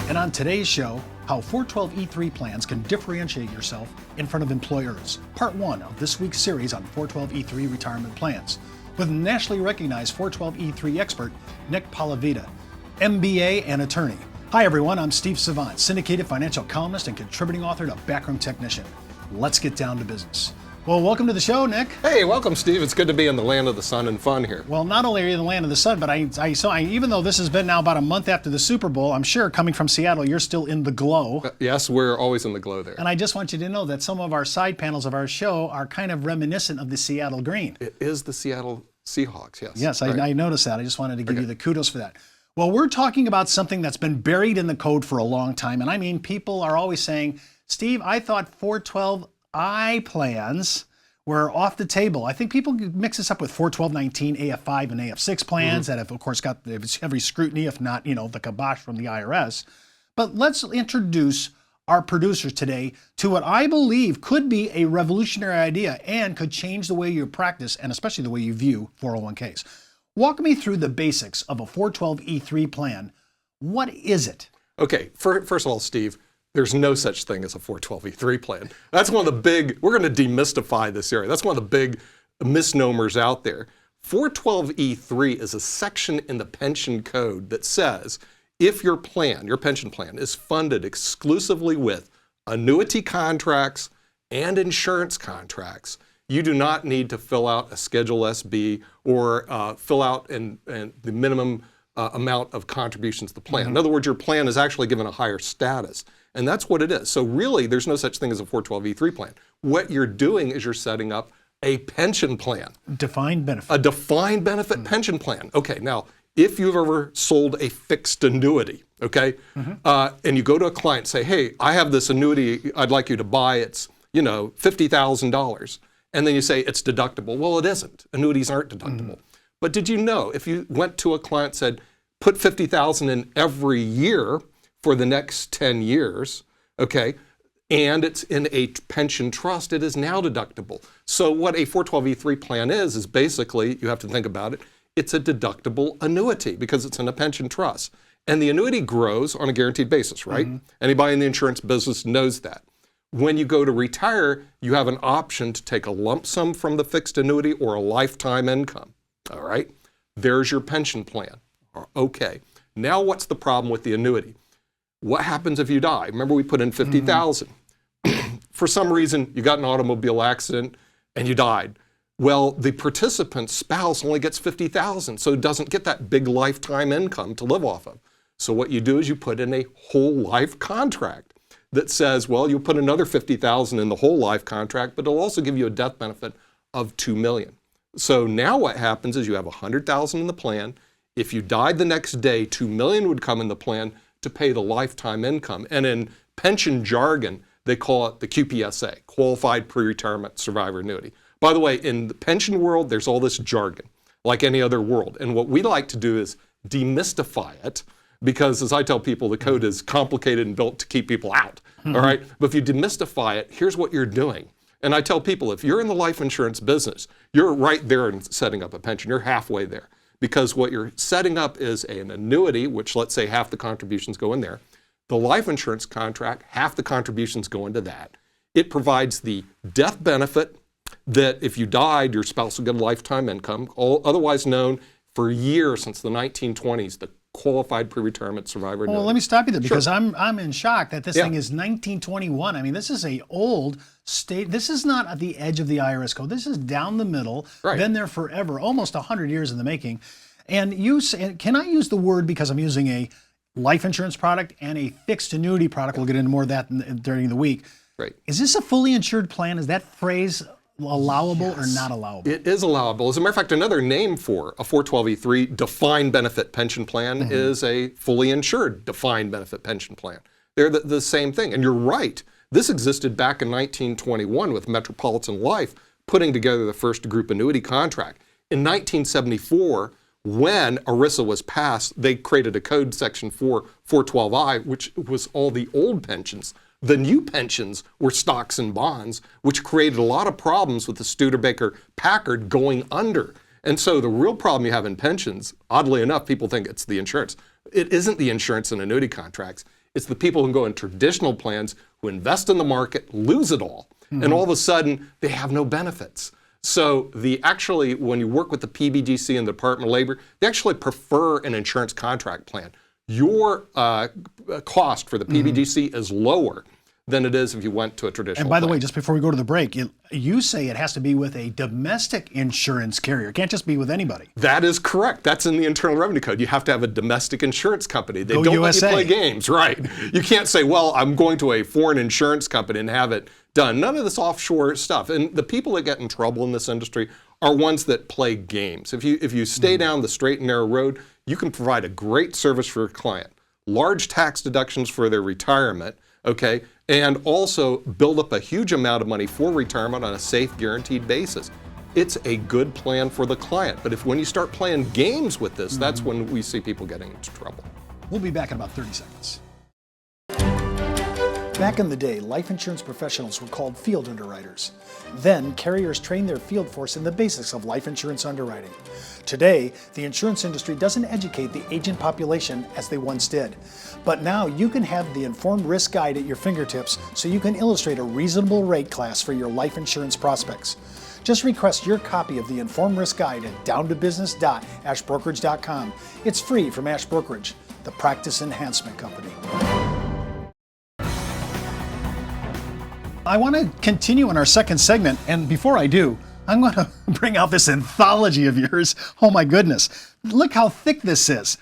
And on today's show, how 412(e)(3) plans can differentiate yourself in front of employers. Part 1 of this week's series on 412(e)(3) retirement plans with nationally recognized 412(e)(3) expert Nick Palavita, MBA and attorney. Hi everyone, I'm Steve Savant, syndicated financial columnist and contributing author to Backroom Technician. Let's get down to business. Well, welcome to the show, Nick. Hey, welcome, Steve. It's good to be in the land of the sun and fun here. Well, not only are you in the land of the sun, but even though this has been now about a month after the Super Bowl, I'm sure coming from Seattle, you're still in the glow. Yes, we're always in the glow there. And I just want you to know that some of our side panels of our show are kind of reminiscent of the Seattle green. It is the Seattle Seahawks, yes. Yes, right. I noticed that. I just wanted to give you the kudos for that. Well, we're talking about something that's been buried in the code for a long time. And I mean, people are always saying, Steve, I thought 412I plans were off the table. I think people mix this up with 41219 AF5 and AF6 plans that have, of course, got every scrutiny, if not, the kibosh from the IRS. But let's introduce our producers today to what I believe could be a revolutionary idea and could change the way you practice and especially the way you view 401ks. Walk me through the basics of a 412(e)(3) plan. What is it? Okay, first of all, Steve, there's no such thing as a 412(e)(3) plan. That's one of the big, we're going to demystify this area. That's one of the big misnomers out there. 412(e)(3) is a section in the pension code that says if your plan, your pension plan, is funded exclusively with annuity contracts and insurance contracts, you do not need to fill out a Schedule SB or fill out the minimum amount of contributions to the plan. In other words, your plan is actually given a higher status. And that's what it is. So really, there's no such thing as a 412(e)(3) plan. What you're doing is you're setting up a pension plan. Defined benefit. A defined benefit pension plan. Okay, now, if you've ever sold a fixed annuity, okay, and you go to a client and say, hey, I have this annuity I'd like you to buy. It's, $50,000. And then you say it's deductible. Well, it isn't. Annuities aren't deductible. But did you know if you went to a client and said, put $50,000 in every year for the next 10 years, okay, and it's in a pension trust, it is now deductible. So what a 412(e)(3) plan is basically, you have to think about it, it's a deductible annuity because it's in a pension trust. And the annuity grows on a guaranteed basis, right? Anybody in the insurance business knows that. When you go to retire, you have an option to take a lump sum from the fixed annuity or a lifetime income, all right? There's your pension plan. Okay, now what's the problem with the annuity? What happens if you die? Remember we put in 50,000. For some reason, you got in an automobile accident and you died. Well, the participant's spouse only gets 50,000, so it doesn't get that big lifetime income to live off of. So what you do is you put in a whole life contract that says, well, you'll put another 50,000 in the whole life contract, but it'll also give you a death benefit of $2 million. So now what happens is you have 100,000 in the plan. If you died the next day, $2 million would come in the plan to pay the lifetime income. And in pension jargon, they call it the QPSA, Qualified Pre-Retirement Survivor Annuity. By the way, in the pension world, there's all this jargon, like any other world. And what we like to do is demystify it, because as I tell people, the code is complicated and built to keep people out, all right? But if you demystify it, here's what you're doing. And I tell people, if you're in the life insurance business, you're right there in setting up a pension. You're halfway there. Because what you're setting up is an annuity, which let's say half the contributions go in there. The life insurance contract, half the contributions go into that. It provides the death benefit that if you died, your spouse will get a lifetime income, otherwise known for years since the 1920s, the Qualified Pre-Retirement Survivor Annuity. Well, let me stop you there because I'm in shock that this thing is 1921. I mean, this is a old state. This is not at the edge of the IRS code. This is down the middle, been there forever, almost 100 years in the making. And you say, can I use the word, because I'm using a life insurance product and a fixed annuity product, we'll get into more of that during the week. Right. Is this a fully insured plan? Is that phrase allowable or not allowable? It is allowable. As a matter of fact, another name for a 412(e)(3 defined benefit pension plan is a fully insured defined benefit pension plan. They're the same thing. And you're right. This existed back in 1921 with Metropolitan Life putting together the first group annuity contract. In 1974, when ERISA was passed, they created a code section for 412I, which was all the old pensions. The new pensions were stocks and bonds, which created a lot of problems with the Studebaker-Packard going under. And so the real problem you have in pensions, oddly enough, people think it's the insurance. It isn't the insurance and annuity contracts. It's the people who go in traditional plans who invest in the market, lose it all, and all of a sudden they have no benefits. So when you work with the PBGC and the Department of Labor, they actually prefer an insurance contract plan. Your cost for the PBGC is lower than it is if you went to a traditional And by the plan. way, just before we go to the break, you say it has to be with a domestic insurance carrier. It can't just be with anybody. That is correct. That's in the Internal Revenue Code. You have to have a domestic insurance company. They Go don't USA. let you play games, right? You can't say, well, I'm going to a foreign insurance company and have it done. None of this offshore stuff. And the people that get in trouble in this industry are ones that play games. If you stay down the straight and narrow road, you can provide a great service for your client, large tax deductions for their retirement, okay, and also build up a huge amount of money for retirement on a safe, guaranteed basis. It's a good plan for the client. But when you start playing games with this, that's when we see people getting into trouble. We'll be back in about 30 seconds. Back in the day, life insurance professionals were called field underwriters. Then, carriers trained their field force in the basics of life insurance underwriting. Today, the insurance industry doesn't educate the agent population as they once did. But now you can have the Informed Risk Guide at your fingertips so you can illustrate a reasonable rate class for your life insurance prospects. Just request your copy of the Informed Risk Guide at downtobusiness.ashbrokerage.com. It's free from Ash Brokerage, the practice enhancement company. I want to continue in our second segment, and before I do, I'm going to bring out this anthology of yours. Oh my goodness. Look how thick this is.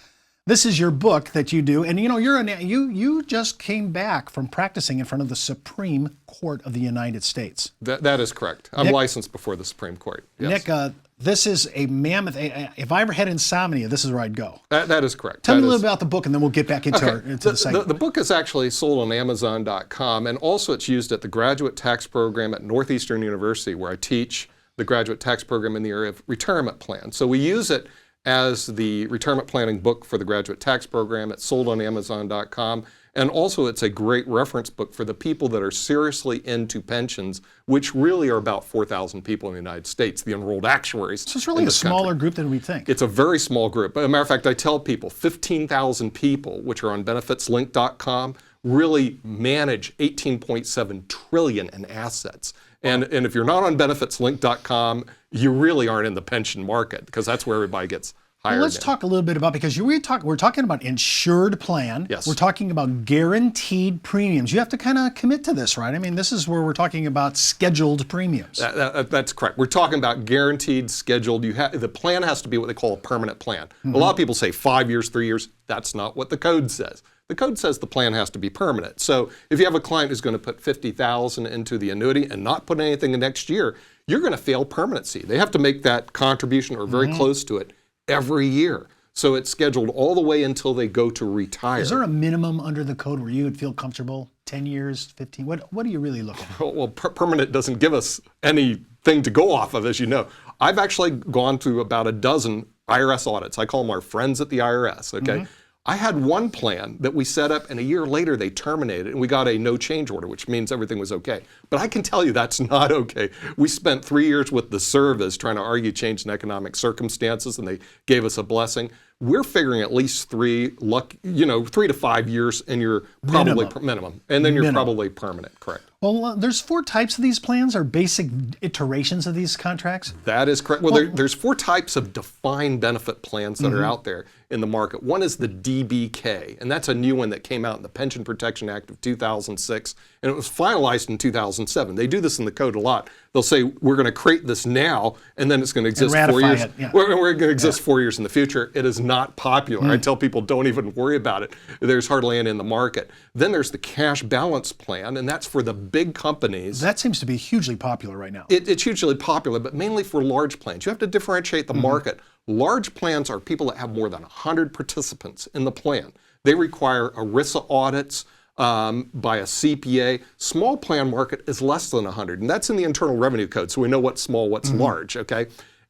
This is your book that you do, and you just came back from practicing in front of the Supreme Court of the United States. That is correct. I'm licensed before the Supreme Court. Yes. Nick, this is a mammoth. If I ever had insomnia, this is where I'd go. That is correct. Tell me a little about the book, and then we'll get back into the segment. The book is actually sold on Amazon.com, and also it's used at the graduate tax program at Northeastern University, where I teach the graduate tax program in the area of retirement plan. So we use it as the retirement planning book for the graduate tax program. It's sold on Amazon.com. And also it's a great reference book for the people that are seriously into pensions, which really are about 4,000 people in the United States, the enrolled actuaries. So it's really a smaller group than we think. It's a very small group. As a matter of fact, I tell people 15,000 people, which are on benefitslink.com, really manage 18.7 trillion in assets. And if you're not on benefitslink.com, you really aren't in the pension market, because that's where everybody gets hired. Well, let's talk a little bit about, because we're talking about insured plan. Yes. We're talking about guaranteed premiums. You have to kind of commit to this, right? I mean, this is where we're talking about scheduled premiums. That's correct. We're talking about guaranteed, scheduled. The plan has to be what they call a permanent plan. A lot of people say 5 years, 3 years. That's not what the code says. The code says the plan has to be permanent. So if you have a client who's going to put $50,000 into the annuity and not put anything in next year, you're going to fail permanency. They have to make that contribution or very close to it every year. So it's scheduled all the way until they go to retire. Is there a minimum under the code where you would feel comfortable? 10 years, 15? What are you really looking at? Well, permanent doesn't give us anything to go off of, as you know. I've actually gone through about a dozen IRS audits. I call them our friends at the IRS, okay? I had one plan that we set up, and a year later they terminated, and we got a no change order, which means everything was okay. But I can tell you that's not okay. We spent 3 years with the service trying to argue change in economic circumstances, and they gave us a blessing. We're figuring at least 3 to 5 years, and you're probably minimum, and then you're probably permanent, correct? Well, there's 4 types of these plans, or basic iterations of these contracts? That is correct. Well, there's 4 types of defined benefit plans that are out there in the market. One is the DBK, and that's a new one that came out in the Pension Protection Act of 2006, and it was finalized in 2007. They do this in the code a lot. They'll say, we're going to create this now, and then it's going to exist 4 years. We're going to exist 4 years in the future. It is not popular. I tell people, don't even worry about it. There's hardly any in the market. Then there's the cash balance plan, and that's for the big companies. That seems to be hugely popular right now. It's hugely popular, but mainly for large plans. You have to differentiate the market. Large plans are people that have more than 100 participants in the plan. They require ERISA audits by a CPA. Small plan market is less than 100, and that's in the Internal Revenue Code, so we know what's small, what's large, okay?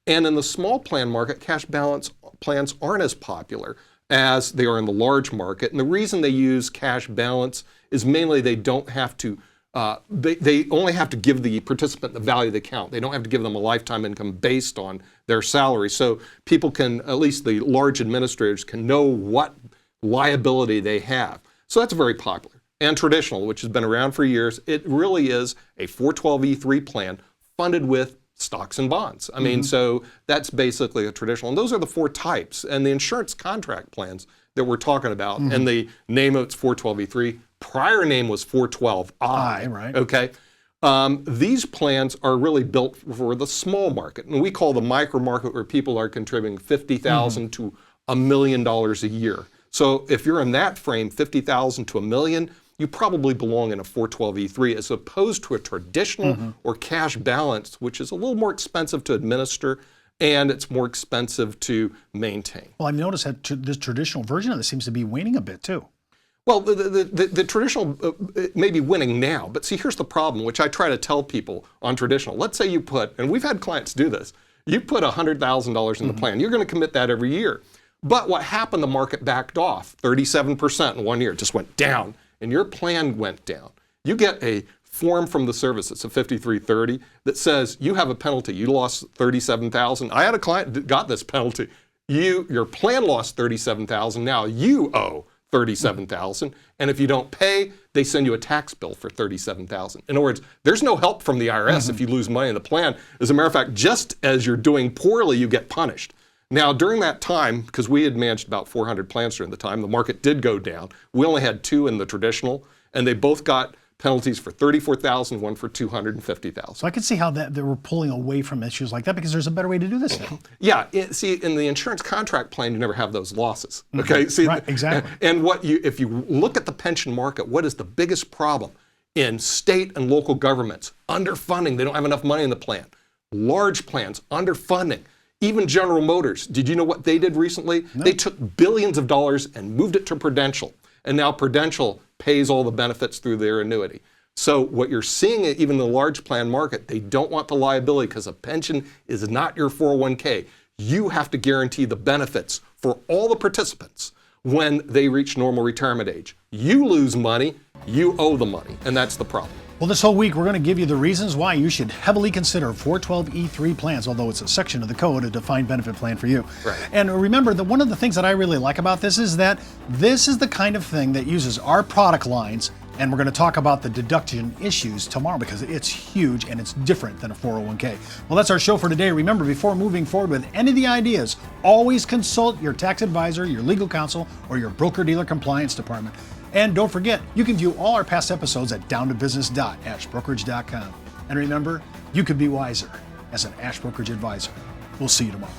And in the small plan market, cash balance plans aren't as popular as they are in the large market. And the reason they use cash balance is mainly they don't have to they only have to give the participant the value of the account. They don't have to give them a lifetime income based on their salary. So people can, at least the large administrators, can know what liability they have. So that's very popular. And traditional, which has been around for years, it really is a 412(e)(3) plan funded with stocks and bonds. I mean, so that's basically a traditional. And those are the four types. And the insurance contract plans that we're talking about, and the name of it's 412(e)(3. Prior name was 412(i). Right. Okay. These plans are really built for the small market, and we call the micro market, where people are contributing $50,000 to $1 million a year. So if you're in that frame, $50,000 to $1 million, you probably belong in a 412(e)(3 as opposed to a traditional or cash balance, which is a little more expensive to administer and it's more expensive to maintain. Well, I've noticed that this traditional version of this seems to be waning a bit too. Well, the traditional may be winning now, but see, here's the problem, which I try to tell people on traditional. Let's say you put, and we've had clients do this, you put $100,000 in the plan. You're going to commit that every year. But what happened, the market backed off 37% in 1 year, it just went down, and your plan went down. You get a form from the service, it's a 5330, that says you have a penalty. You lost $37,000. I had a client that got this penalty. Your plan lost $37,000. Now you owe $37,000, and if you don't pay, they send you a tax bill for $37,000. In other words, there's no help from the IRS if you lose money in the plan. As a matter of fact, just as you're doing poorly, you get punished. Now, during that time, because we had managed about 400 plans during the time, the market did go down. We only had 2 in the traditional, and they both got penalties for $34,000, one for $250,000. So I can see how they were pulling away from issues like that because there's a better way to do this now. Yeah, see, in the insurance contract plan, you never have those losses. Okay, see, right, exactly. And if you look at the pension market, what is the biggest problem in state and local governments? Underfunding. They don't have enough money in the plan. Large plans, underfunding. Even General Motors, did you know what they did recently? No. They took billions of dollars and moved it to Prudential. And now Prudential pays all the benefits through their annuity. So what you're seeing, even in the large plan market, they don't want the liability because a pension is not your 401k. You have to guarantee the benefits for all the participants when they reach normal retirement age. You lose money, you owe the money, and that's the problem. Well, this whole week, we're going to give you the reasons why you should heavily consider 412(e)(3 plans, although it's a section of the code, a defined benefit plan for you. Right. And remember that one of the things that I really like about this is that this is the kind of thing that uses our product lines, and we're going to talk about the deduction issues tomorrow because it's huge and it's different than a 401k. Well, that's our show for today. Remember, before moving forward with any of the ideas, always consult your tax advisor, your legal counsel, or your broker-dealer compliance department. And don't forget, you can view all our past episodes at downtobusiness.ashbrokerage.com. And remember, you could be wiser as an Ash Brokerage advisor. We'll see you tomorrow.